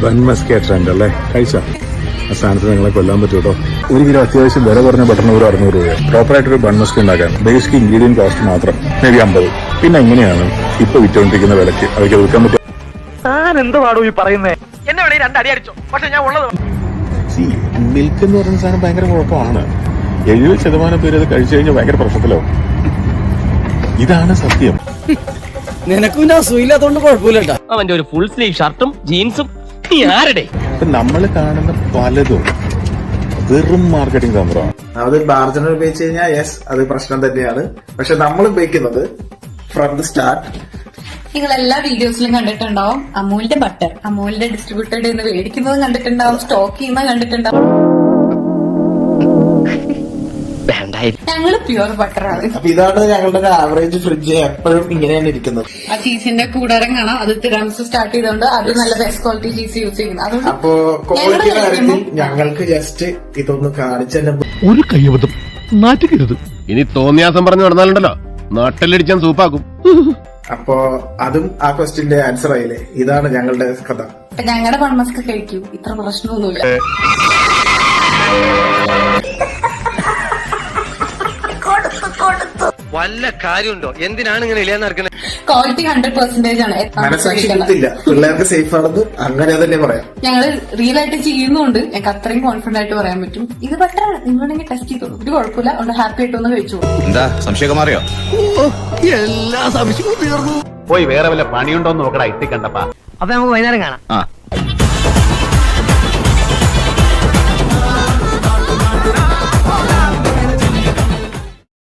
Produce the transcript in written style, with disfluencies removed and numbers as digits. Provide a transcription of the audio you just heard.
ബൺമസ്കേ trend അല്ലേ? കഴിച്ച ആ സ്ഥാനത്ത് നിങ്ങളെ കൊല്ലാൻ പറ്റും കേട്ടോ. 1 കിലോ അത്യാവശ്യം വില കുറഞ്ഞ ബട്ടർ 600 രൂപ. പ്രോപ്പറായിട്ടൊരു ബൺമസ്ക് ഉണ്ടാക്കാൻ ബേസിക് ഇൻഗ്രീഡിയന്റ് കോസ്റ്റ് മാത്രം മേ ബി 50. പിന്നെ എങ്ങനെയാണ് ഇപ്പൊ വിറ്റുകൊണ്ടിരിക്കുന്ന വിലക്ക് അതൊക്കെ വിൽക്കാൻ പറ്റും? താൻ എന്ത് പാടോ ഈ പറയുന്നേ? എന്നെ വേണേ 2 അടി അടിച്ചോ, പക്ഷെ ഞാൻ ഉള്ളത് മിൽക്ക് എന്ന് പറയുന്ന സാധനം ഭയങ്കര കുഴപ്പമാണ്. 70% പേര് അത് കഴിച്ചു കഴിഞ്ഞാൽ ഭയങ്കര പ്രശ്നത്തിലാവും. ഇതാണ് സത്യം. നിനക്കും അസുഖമില്ലാത്തോണ്ട് കുഴപ്പമില്ല. അവന്റെ ഒരു ഫുൾ സ്ലീവ് ഷർട്ടും ജീൻസും ആരുടെ നമ്മൾ കാണുന്ന പലതും വെറും മാർക്കറ്റിംഗ് തന്ത്രമാണ്. അത് മാർജിനൽ ഉപയോഗിച്ച് കഴിഞ്ഞാൽ യെസ് അത് പ്രശ്നം തന്നെയാണ്. പക്ഷെ നമ്മൾ ഉപയോഗിക്കുന്നത് ഫ്രം ദി സ്റ്റാർട്ട്. നിങ്ങൾ എല്ലാ വീഡിയോസിലും കണ്ടിട്ടുണ്ടാവും അമൂലിന്റെ ബട്ടർ, അമൂലിന്റെ ഡിസ്ട്രിബ്യൂട്ടറുടെ നിന്ന് മേടിക്കുന്നതും കണ്ടിട്ടുണ്ടാവും, സ്റ്റോക്ക് ചെയ്യുന്നത് കണ്ടിട്ടുണ്ടാവും. ഞങ്ങള് പ്യുവർ ബട്ടറാണ്. അപ്പൊ ഇതാണ് ഞങ്ങളുടെ ഒരു ആവറേജ് ഫ്രിഡ്ജ്, എപ്പോഴും ഇങ്ങനെയാണ് ഇരിക്കുന്നത്. ആ ചീസിന്റെ കൂടാരം കാണാം, അത് തിരാമിസ് സ്റ്റാർട്ട് ചെയ്തോണ്ട് അത് നല്ല ബെസ്റ്റ് ക്വാളിറ്റി ചീസ് യൂസ് ചെയ്യുന്നത്. അതുകൊണ്ട് അപ്പോ ക്വാളിറ്റി കാര്യത്തിൽ ഞങ്ങൾക്ക് ജസ്റ്റ് ഇതൊന്ന് കാണിച്ചെന്നെ ഒരു കയ്യബദ്ധം നാറ്റിക്കരുത്. ഇനി തോന്നിയാസം പറഞ്ഞു നടന്നാലുണ്ടല്ലോ നാട്ടിലടിച്ചാൻ സൂപ്പാക്കും. അപ്പോ അതും ആ ക്വസ്റ്റ്യന്റെ ആൻസർ ആയില്ലേ. ഇതാണ് ഞങ്ങളുടെ കഥ. ഞങ്ങളുടെ ബൺമസ്ക് കഴിക്കൂ, ഇത്ര പ്രശ്നമൊന്നുമില്ല. വല്ല കാര്യമുണ്ടോ? എന്തിനാണ് ഇങ്ങനെ ഇല്ലാന്ന് നടക്കുന്നത്? ക്വാളിറ്റി 100% ആണ്. മനസ്സാക്ഷി കുത്തില്ല, പിള്ളേർക്ക് സേഫ് ആണെന്ന് അങ്ങനെ തന്നെ പറയാം. ഞങ്ങള് റിയൽ ആയിട്ട് ചെയ്യുന്നുണ്ട്. ഞങ്ങൾക്ക് അത്രയും കോൺഫിഡന്റ് ആയിട്ട് പറയാൻ പറ്റും ഇത് ബട്ടറാണ്. നിങ്ങളുണ്ടെങ്കിൽ ടെസ്റ്റ് ചെയ്തോളൂ, ഒരു കുഴപ്പമില്ല. അതുകൊണ്ട് ഹാപ്പി ആയിട്ട് ഒന്ന് കഴിച്ചോളൂ. എന്താ സംശയമൊക്കെ മാറിയോ? എല്ലാ സംശയവും തീർന്നു. പോയി വേറെ വല്ല പണിയുണ്ടോന്ന് നോക്കടാ ഇട്ടിക്കണ്ടപ്പാ. അപ്പൊ നമുക്ക് വൈകുന്നേരം കാണാം.